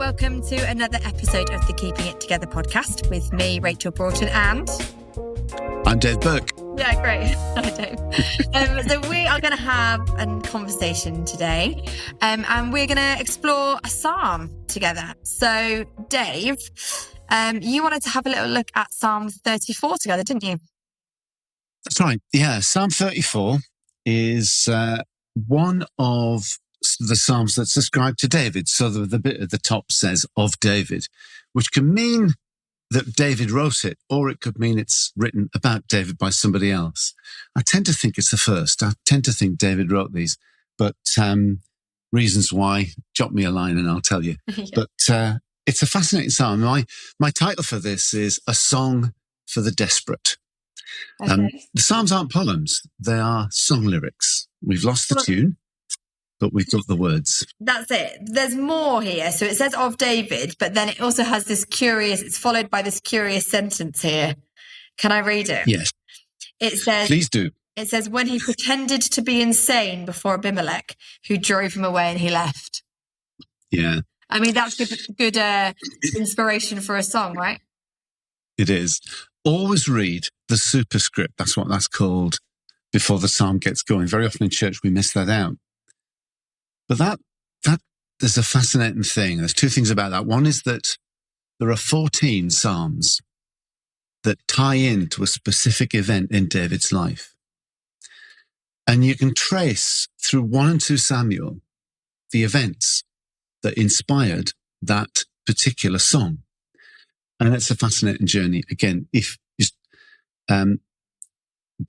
welcome to another episode of the Keeping It Together podcast with me, Rachel Broughton, and... I'm Dave Burke. Yeah, great. Hi, Dave. So we are going to have a conversation today, and we're going to explore a psalm together. So, Dave, you wanted to have a little look at Psalm 34 together, didn't you? That's right. Yeah, Psalm 34 is one of the Psalms that's ascribed to David. So the bit at the top says of David, which can mean that David wrote it, or it could mean it's written about David by somebody else. I tend to think it's the first. I tend to think David wrote these, but reasons why, drop me a line and I'll tell you. Yeah. But it's a fascinating psalm. My title for this is A Song for the Desperate. Okay. The psalms aren't poems. They are song lyrics. We've lost the tune, but we've got the words. That's it. There's more here. So it says of David, but then it also has it's followed by this curious sentence here. Can I read it? Yes. It says, please do. It says, when he pretended to be insane before Abimelech, who drove him away and he left. Yeah. I mean, that's good inspiration for a song, right? It is. Always read the superscript. That's what that's called before the psalm gets going. Very often in church, we miss that out. But that there's a fascinating thing. There's two things about that. One is that there are 14 psalms that tie into a specific event in David's life. And you can trace through 1 and 2 Samuel the events that inspired that particular song. And it's a fascinating journey. Again, if you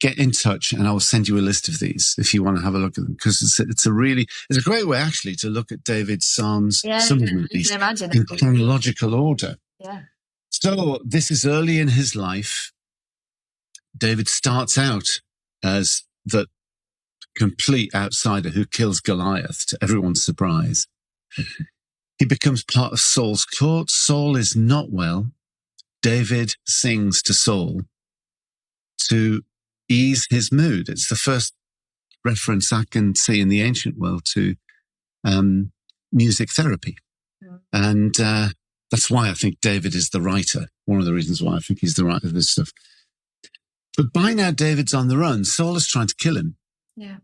get in touch and I will send you a list of these if you want to have a look at them, because it's a great way actually to look at David's Psalms, some of them at least, in chronological order. Yeah. So this is early in his life. David starts out as the complete outsider who kills Goliath to everyone's surprise. He becomes part of Saul's court. Saul is not well. David sings to Saul to ease his mood. It's the first reference I can see in the ancient world to music therapy. Mm. And that's why I think David is the writer. One of the reasons why I think he's the writer of this stuff. But by now, David's on the run. Saul is trying to kill him. Yeah.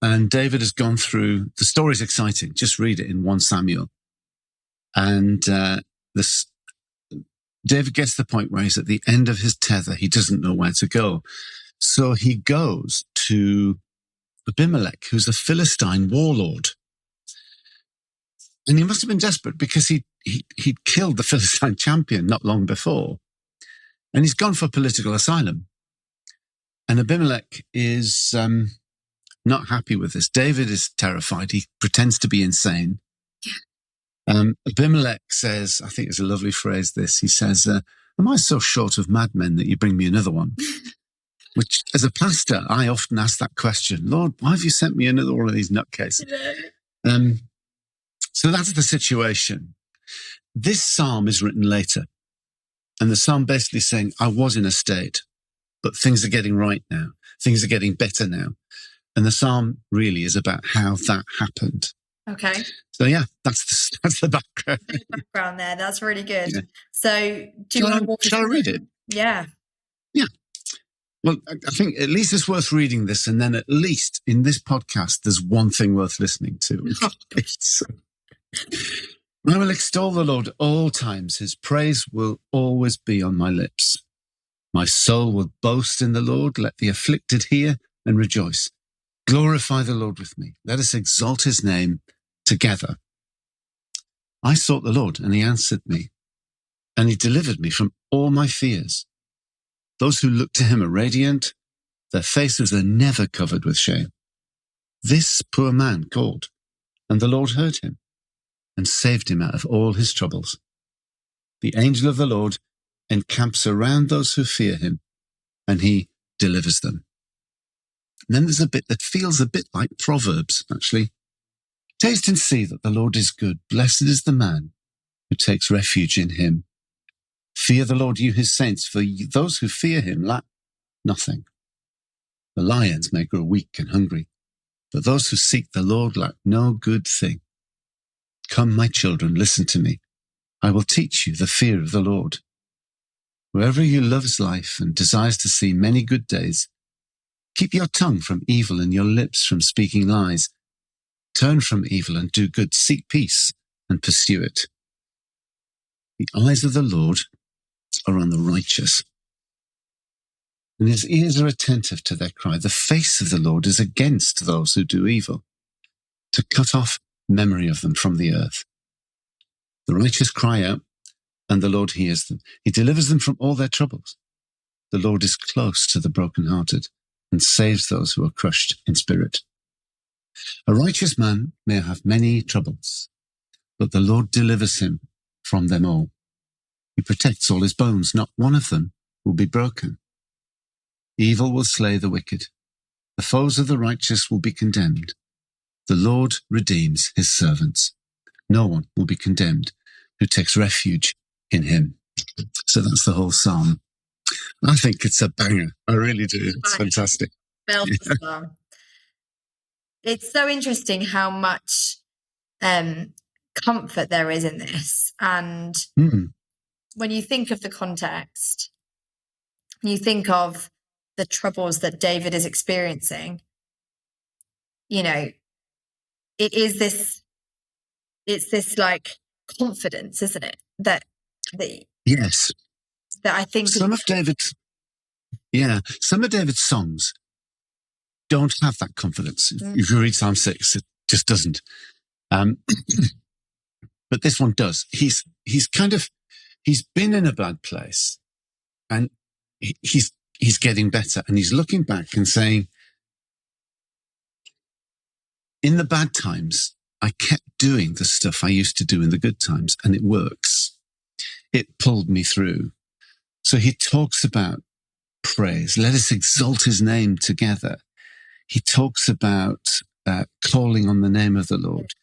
And David has gone through, the story's exciting. Just read it in 1 Samuel. And David gets to the point where he's at the end of his tether. He doesn't know where to go. So he goes to Abimelech, who's a Philistine warlord. And he must have been desperate because he'd killed the Philistine champion not long before. And he's gone for political asylum. And Abimelech is not happy with this. David is terrified. He pretends to be insane. Abimelech says, I think it's a lovely phrase, this. He says, am I so short of madmen that you bring me another one? Which, as a pastor, I often ask that question. Lord, why have you sent me another one of these nutcases? So that's the situation. This psalm is written later. And the psalm basically saying, I was in a state, but things are getting right now. Things are getting better now. And the psalm really is about how that happened. Okay. So yeah, that's the background. The background there. That's really good. Yeah. So shall I read it? Yeah. Yeah. Well, I think at least it's worth reading this, and then at least in this podcast, there's one thing worth listening to. I will extol the Lord at all times. His praise will always be on my lips. My soul will boast in the Lord. Let the afflicted hear and rejoice. Glorify the Lord with me. Let us exalt his name together. I sought the Lord, and he answered me, and he delivered me from all my fears. Those who look to him are radiant. Their faces are never covered with shame. This poor man called, and the Lord heard him and saved him out of all his troubles. The angel of the Lord encamps around those who fear him, and he delivers them. And then there's a bit that feels a bit like Proverbs, actually. Taste and see that the Lord is good. Blessed is the man who takes refuge in him. Fear the Lord, you his saints, for those who fear him lack nothing. The lions may grow weak and hungry, but those who seek the Lord lack no good thing. Come, my children, listen to me. I will teach you the fear of the Lord. Whoever you loves life and desires to see many good days, keep your tongue from evil and your lips from speaking lies. Turn from evil and do good. Seek peace and pursue it. The eyes of the Lord are on the righteous, and his ears are attentive to their cry. The face of the Lord is against those who do evil, to cut off memory of them from the earth. The righteous cry out, and the Lord hears them. He delivers them from all their troubles. The Lord is close to the brokenhearted and saves those who are crushed in spirit. A righteous man may have many troubles, but the Lord delivers him from them all. He protects all his bones. Not one of them will be broken. Evil will slay the wicked. The foes of the righteous will be condemned. The Lord redeems his servants. No one will be condemned who takes refuge in him. So that's the whole psalm. I think it's a banger. I really do. It's fantastic. Psalm. It's so interesting how much comfort there is in this. And when you think of the context, you think of the troubles that David is experiencing, you know, it's this like confidence, isn't it? That yes, that I think some of David's songs don't have that confidence. If you read Psalm 6, it just doesn't. But this one does. He's been in a bad place, and he's getting better, and he's looking back and saying, in the bad times, I kept doing the stuff I used to do in the good times, and it works. It pulled me through. So he talks about praise. Let us exalt his name together. He talks about calling on the name of the Lord.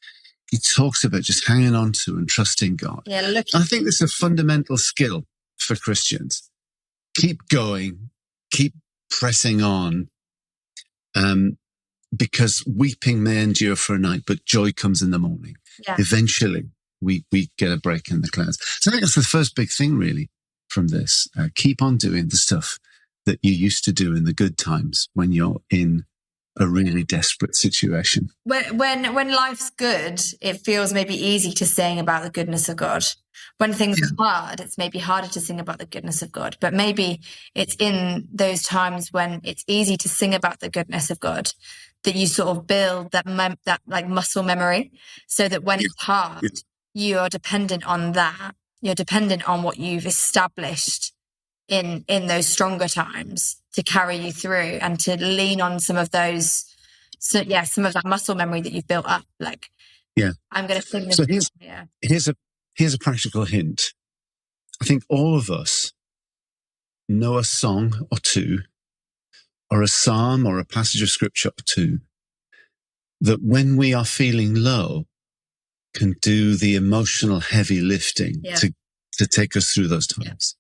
He talks about just hanging on to and trusting God. I think this is a fundamental skill for Christians. Keep going, keep pressing on, because weeping may endure for a night, but joy comes in the morning. Yeah. Eventually, we get a break in the clouds. So I think that's the first big thing, really, from this. Keep on doing the stuff that you used to do in the good times when you're in a really desperate situation. When life's good, it feels maybe easy to sing about the goodness of God. When things are hard, it's maybe harder to sing about the goodness of God. But maybe it's in those times when it's easy to sing about the goodness of God that you sort of build that like muscle memory, so that when it's hard, you are dependent on that. You're dependent on what you've established in those stronger times to carry you through, and to lean on some of those. So some of that muscle memory that you've built up. Like, I'm going to sing this. So here's a practical hint. I think all of us know a song or two, or a psalm or a passage of scripture or two, that when we are feeling low can do the emotional heavy lifting to take us through those times.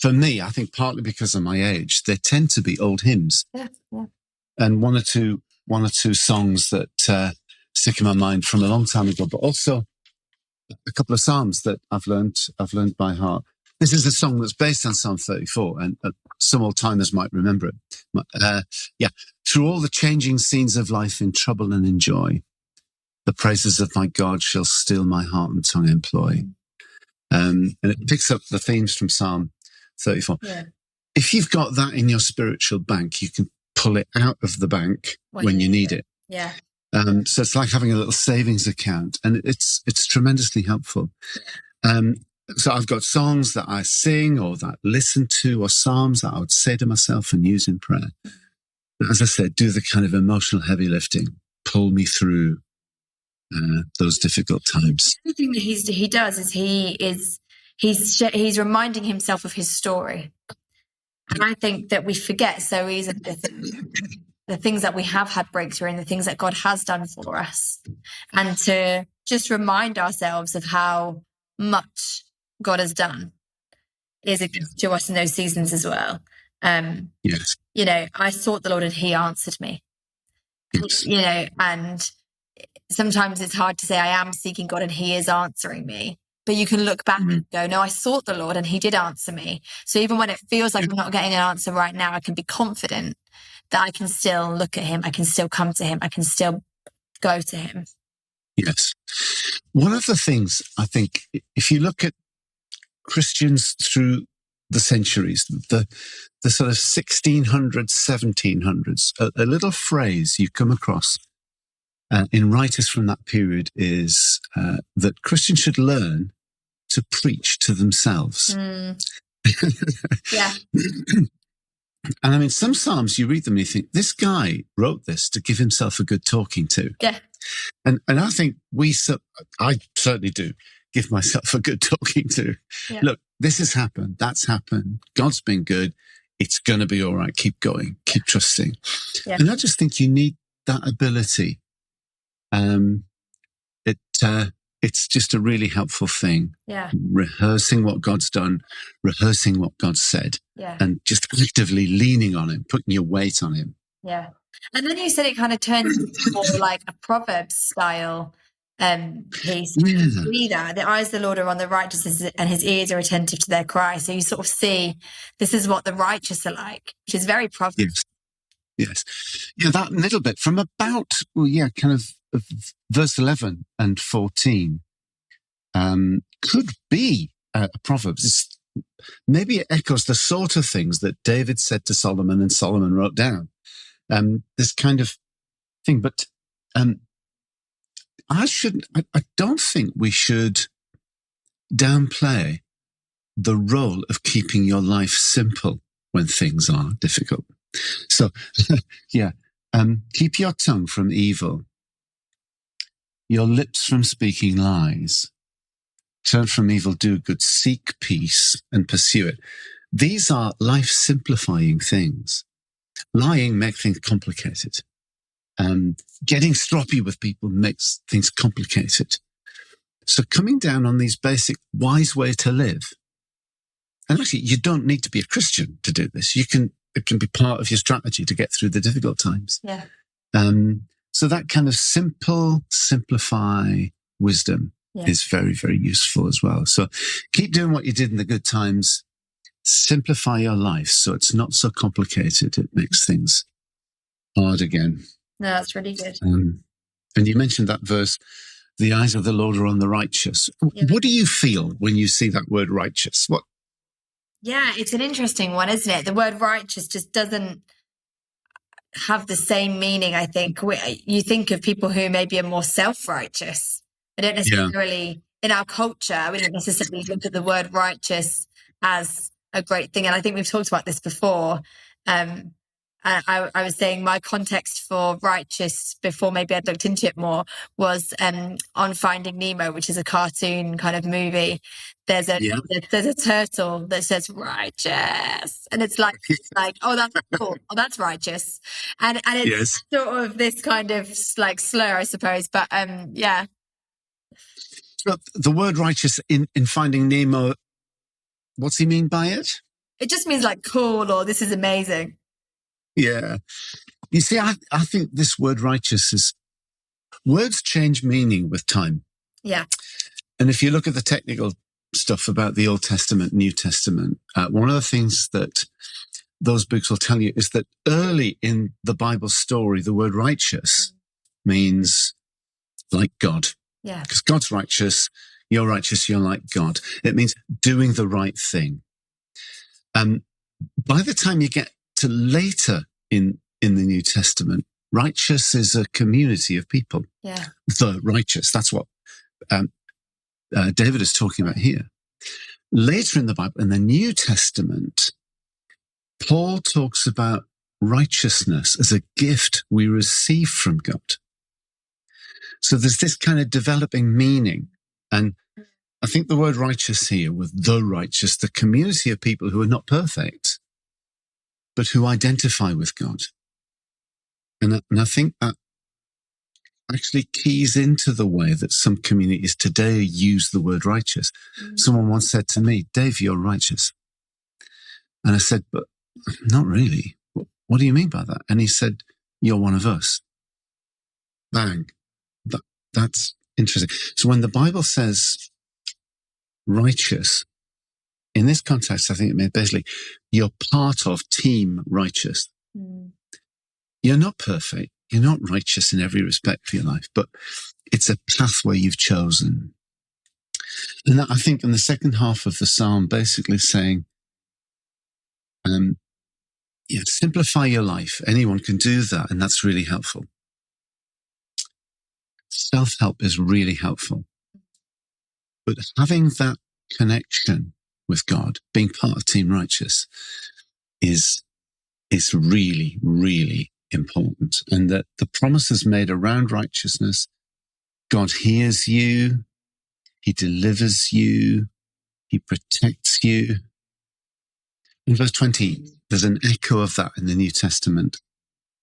For me, I think partly because of my age, they tend to be old hymns. And one or two songs that stick in my mind from a long time ago, but also a couple of psalms that I've learned by heart. This is a song that's based on Psalm 34, and some old timers might remember it. Through all the changing scenes of life in trouble and in joy, the praises of my God shall still my heart and tongue employ. And it picks up the themes from Psalm 34. Yeah. If you've got that in your spiritual bank, you can pull it out of the bank when you need it. Yeah. So it's like having a little savings account, and it's tremendously helpful. So I've got songs that I sing or that listen to, or psalms that I would say to myself and use in prayer. But as I said, do the kind of emotional heavy lifting, pull me through those difficult times. The other thing that he does is he's reminding himself of his story. And I think that we forget so easily the things that we have had breakthrough and the things that God has done for us. And to just remind ourselves of how much God has done is a gift to us in those seasons as well. Yes. You know, I sought the Lord and he answered me. Yes. You know, and sometimes it's hard to say I am seeking God and he is answering me. But you can look back and go, no, I sought the Lord and he did answer me. So even when it feels like I'm not getting an answer right now, I can be confident that I can still look at him. I can still come to him. I can still go to him. Yes. One of the things I think, if you look at Christians through the centuries, the sort of 1600s, 1700s, a little phrase you come across in writers from that period is that Christians should learn to preach to themselves. Yeah. And I mean, some Psalms, you read them and you think, this guy wrote this to give himself a good talking to. Yeah. And I think I certainly do give myself a good talking to. Yeah. Look, this has happened. That's happened. God's been good. It's going to be all right. Keep going. Keep trusting. Yeah. And I just think you need that ability. It's just a really helpful thing. Yeah. Rehearsing what God's done, rehearsing what God said, and just actively leaning on him, putting your weight on him. Yeah. And then you said it kind of turned into more like a Proverbs style piece. Yeah. You see that the eyes of the Lord are on the righteous and his ears are attentive to their cry. So you sort of see this is what the righteous are like, which is very Proverbs. Yes. Yeah, that little bit from about, kind of verse 11 and 14 could be a Proverbs. Maybe it echoes the sort of things that David said to Solomon and Solomon wrote down. This kind of thing. But I don't think we should downplay the role of keeping your life simple when things are difficult. So, keep your tongue from evil, your lips from speaking lies. Turn from evil, do good, seek peace and pursue it. These are life-simplifying things. Lying makes things complicated. Getting stroppy with people makes things complicated. So coming down on these basic wise way to live. And actually, you don't need to be a Christian to do this. It can be part of your strategy to get through the difficult times. Yeah. So that kind of simplify wisdom is very, very useful as well. So keep doing what you did in the good times. Simplify your life so it's not so complicated. It makes things hard again. No, that's really good. And you mentioned that verse, the eyes of the Lord are on the righteous. Yeah. What do you feel when you see that word righteous? Yeah, it's an interesting one, isn't it? The word righteous just doesn't have the same meaning, I think. You think of people who maybe are more self-righteous. I don't necessarily, in our culture, we don't necessarily look at the word righteous as a great thing. And I think we've talked about this before. I was saying my context for righteous before maybe I'd looked into it more was on Finding Nemo, which is a cartoon kind of movie. There's a turtle that says righteous, and it's like oh, that's cool, oh, that's righteous, and it's sort of this kind of like slur, I suppose. But yeah. So the word righteous in Finding Nemo, what's he mean by it? It just means like cool, or this is amazing. Yeah. You see, I think this word righteous words change meaning with time. Yeah. And if you look at the technical stuff about the Old Testament, New Testament, one of the things that those books will tell you is that early in the Bible story, the word righteous means like God. Yeah. Because God's righteous, you're like God. It means doing the right thing. By the time you get to later in the New Testament, righteous is a community of people. Yeah. The righteous. That's what David is talking about here. Later in the Bible, in the New Testament, Paul talks about righteousness as a gift we receive from God. So there's this kind of developing meaning. And I think the word righteous here, with the righteous, the community of people who are not perfect, but who identify with God. And I think that actually keys into the way that some communities today use the word righteous. Someone once said to me, Dave, you're righteous. And I said, but not really. What do you mean by that? And he said, you're one of us. Bang. That's interesting. So when the Bible says righteous, in this context, I think it means basically you're part of team righteous. Mm. You're not perfect. You're not righteous in every respect for your life, but it's a pathway you've chosen. And that, I think, in the second half of the psalm, basically saying, simplify your life. Anyone can do that, and that's really helpful. Self-help is really helpful. But having that connection with God, being part of Team Righteous, is really, really important. And that the promises made around righteousness, God hears you, he delivers you, he protects you. In verse 20, there's an echo of that in the New Testament.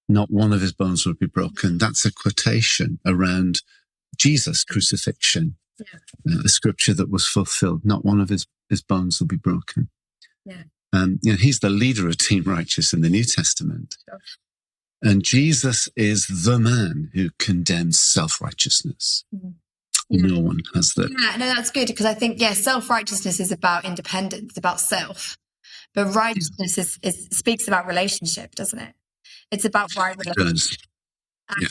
Not one of his bones will be broken. That's a quotation around Jesus' crucifixion. Yeah. A scripture that was fulfilled. Not one of his bones will be broken. Yeah. He's the leader of Team Righteous in the New Testament. Sure. And Jesus is the man who condemns self-righteousness. Mm. Yeah. No one has that. Yeah, no, that's good, because I think, self-righteousness is about independence, about self. But righteousness speaks about relationship, doesn't it? It's about right relationship. And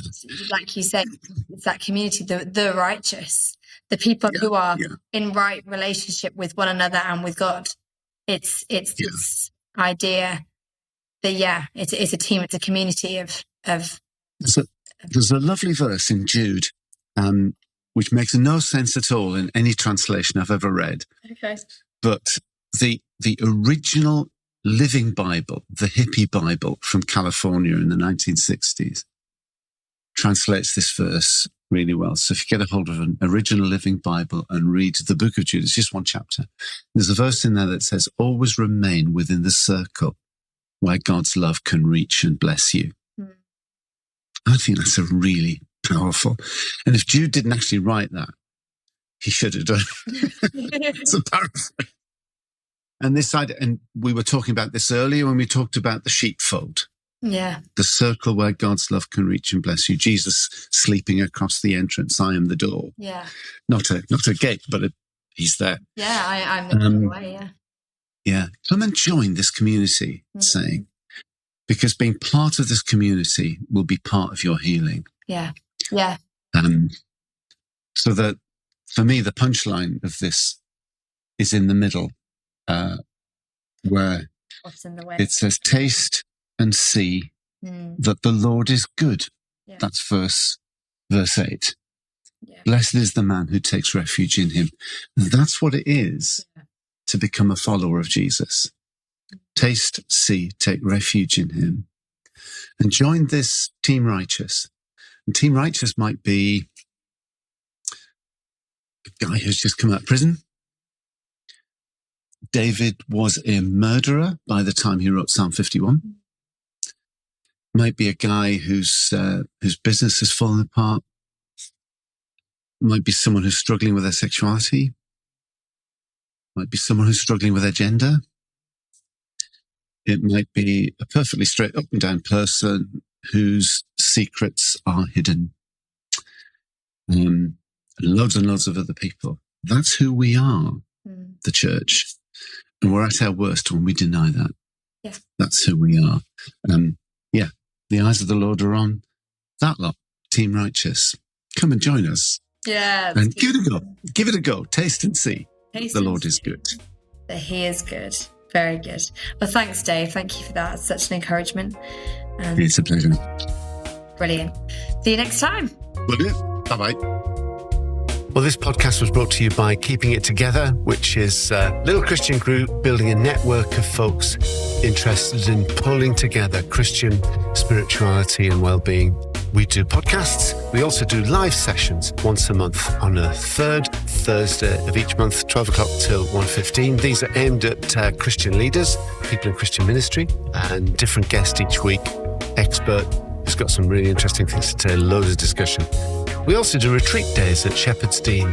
like you said, it's that community, the righteous, the people who are in right relationship with one another and with God. It's this idea that, it's a team, it's a community of. There's a lovely verse in Jude, which makes no sense at all in any translation I've ever read. Okay. But the original Living Bible, the hippie Bible from California in the 1960s, translates this verse really well. So if you get a hold of an original Living Bible and read the book of Jude, it's just one chapter. There's a verse in there that says, always remain within the circle where God's love can reach and bless you. Mm. I think that's a really powerful. And if Jude didn't actually write that, he should have done. It's a paraphrase. And this side, and we were talking about this earlier when we talked about the sheepfold. Yeah. The circle where God's love can reach and bless you. Jesus sleeping across the entrance. I am the door. Yeah. Not a gate, but he's there. Yeah, I'm the way, yeah. Yeah. Come and join this community, saying, because being part of this community will be part of your healing. Yeah. Yeah. So that, for me, the punchline of this is in the middle, where what's in the way? It says, taste and see that the Lord is good. Yeah. That's verse 8. Yeah. Blessed is the man who takes refuge in him. That's what it is to become a follower of Jesus. Taste, see, take refuge in him. And join this Team Righteous. And Team Righteous might be a guy who's just come out of prison. David was a murderer by the time he wrote Psalm 51. Might be a guy whose business has fallen apart. Might be someone who's struggling with their sexuality. Might be someone who's struggling with their gender. It might be a perfectly straight up and down person whose secrets are hidden. Loads and loads of other people. That's who we are, the church. And we're at our worst when we deny that. Yeah. That's who we are. The eyes of the Lord are on that lot, Team Righteous. Come and join us. Yeah. And give it a go. Give it a go. Taste and see. The Lord is good. That he is good. Very good. Well, thanks, Dave. Thank you for that. It's such an encouragement. It's a pleasure. Brilliant. See you next time. Will do. Bye-bye. Well, this podcast was brought to you by Keeping It Together, which is a little Christian group building a network of folks interested in pulling together Christian spirituality and well-being. We do podcasts. We also do live sessions once a month on a third Thursday of each month, 12 o'clock till 1:15. These are aimed at Christian leaders, people in Christian ministry, and different guests each week. Expert who's got some really interesting things to say, loads of discussion. We also do retreat days at Shepherd's Dean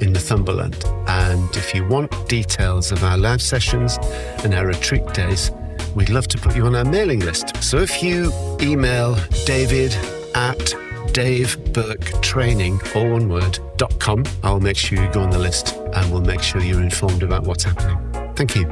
in Northumberland. And if you want details of our live sessions and our retreat days, we'd love to put you on our mailing list. So if you email David at daveburketraining, all one word, .com. I'll make sure you go on the list and we'll make sure you're informed about what's happening. Thank you.